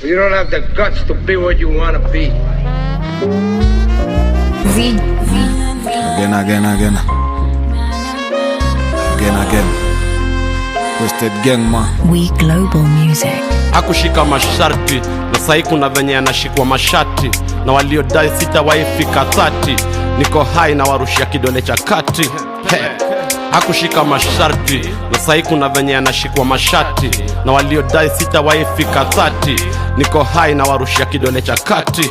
You don't have the guts to be what you want to be. Again. Wasted gang man. We Global Music. Hakushika masharti na sahi kuna venye anashikwa mashati, na waliodai sitawahi fika 30 niko high na warushia kidole cha kati. Hakushika masharti na sahi kuna venye anashikwa mashati, na waliodai sitawahi fika 30 niko high na warushia kidole cha kati.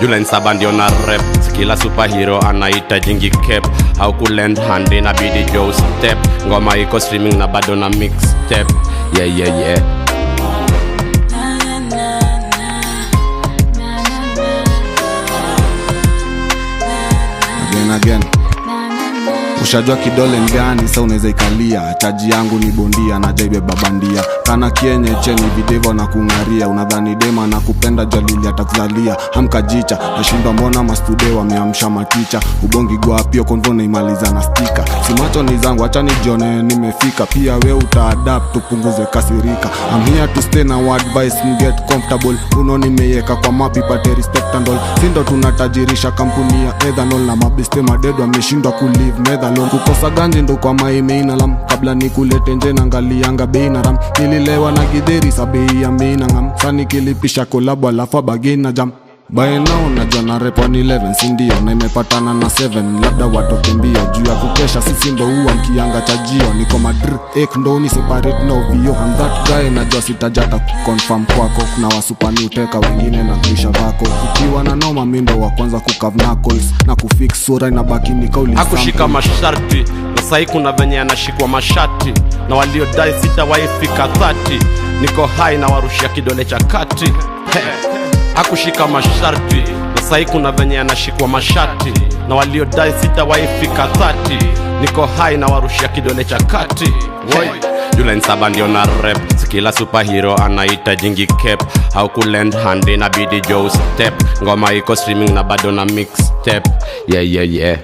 July 7 ndio na rap, kila superhero anaita jingi cap. How could lend hand in a BD Joe step. Ngoma iko streaming na bado na mixtape. Yeah. Again. Ushajua kidole ngani, sa unaweza ikalia. Chaji yangu ni bondia na jaibe babandia. Kana kienye cheni videvo na kungaria. Unadhani dema na kupenda jalili atakuzalia. Hamka jicha, nashindwa mbona mastude wameamsha maticha. Ubongi gwa pio konvona imaliza na stika. Simacho ni zangu, acha nijione nimefika. Pia we uta-adapt, tupunguze kasirika. I'm here to stay na advice, get comfortable. Uno nimeyeka kwa mapi pate respect and all. Sindo tunatajirisha kampuni ya ethanol. Na mabiste madedo ameshindwa kulive medalon. Kukosa ganji ndo kwa maimeina lam. Kabla nikulete nje nangalianga beina ram. Nililewa na gideri sabei ya meina ngam. Sani kilipisha kolabu alafa bagina jam. By now najua na rap 11 sindio, na imepatana na 7. Labda watoke mbio, juu ya kukesha sisi ndo huwa mkianga chajio. Niko madr, ek ndo ni separate na uvio. I'm that guy, najua sitajata kuconfirm kwako. Kuna wasupani uteka wengine na kuisha vako. Ukiwa na noma mindo wa kwanza kukav knuckles. Na kufix sura inabaki ni kauli. Hakushika masharti na sahi kuna venye anashikwa mashati, na waliodai sitawahi fika 30 niko high na warushia kidole cha kati. Hakushika masharti na sahi kuna venye anashikwa mashati, na waliodai sitawahi fika 30 niko high na warushia kidole cha kati. July 7 ndio na rap, kila superhero anaita jingi cap. How could lend hand in a BD Joe step. Ngoma iko streaming na bado na mixtape. Yeah.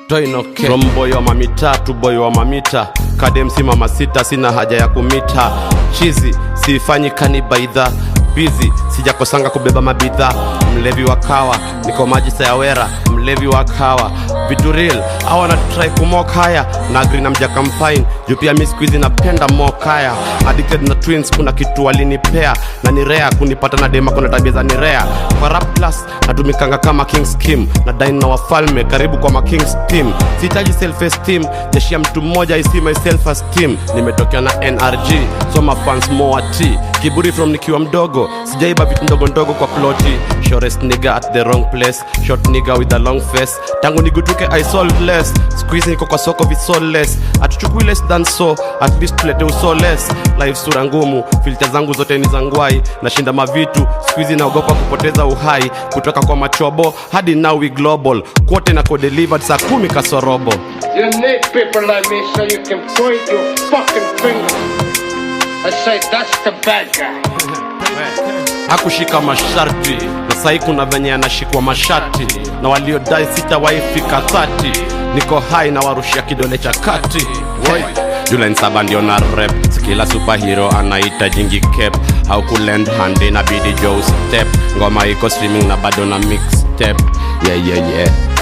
From boy wa mamita to boy wa mamita. Kadem si mama sita, sina haja ya kumita. Chizi, siifanyi kanibaidha. Busy, sijakosanga kubeba mabidha. Mlevi wa kawa, niko maji sayawera. Mlevi wa kawa, vitu real awana try kumokaya. Na agree na mjaka mfine, juu pia mi squeezy napenda mokaya. Addicted na twins, kuna kitu walinipea. Na ni rare, kunipata na dema kuna tabia za ni rare. Kwa rap plus, natumikanga kama King's Kim. Na dine na wafalme, karibu kwa ma King's team. Sitaji self-esteem, jeshi ya mtu mmoja isi my self-esteem. Nimetokea na NRG, so my fans more T. Kiburi from nikiwa mdogo, sijaiba vitu ndogo ndogo kwa ploti. Shortest nigga at the wrong place, short nigga with a long face. Tangu nigutuke I sold less, squeeze niko kwa soko vi soulless. Atuchukui less than so, at least tulete uso less. Life sura ngumu, filter zangu zote ni zangwai. Nashinda mavitu, squeeze naogopa kupoteza uhai. Kutoka kwa machobo, hadi now we global. Quote na co-delivered saa 10 kasorobo. You need people like me so you can point your fucking finger and say that's the bad guy. Hakushika masharti na sahi kuna venye anashikwa mashati, na waliodai sitawahi fika 30 niko high na warushia kidole cha kati. July 7 ndio na rap, kila superhero anaita jingi cap. How could lend hand in a BD Joe step. Ngoma iko streaming na bado na mixtape. Yeah.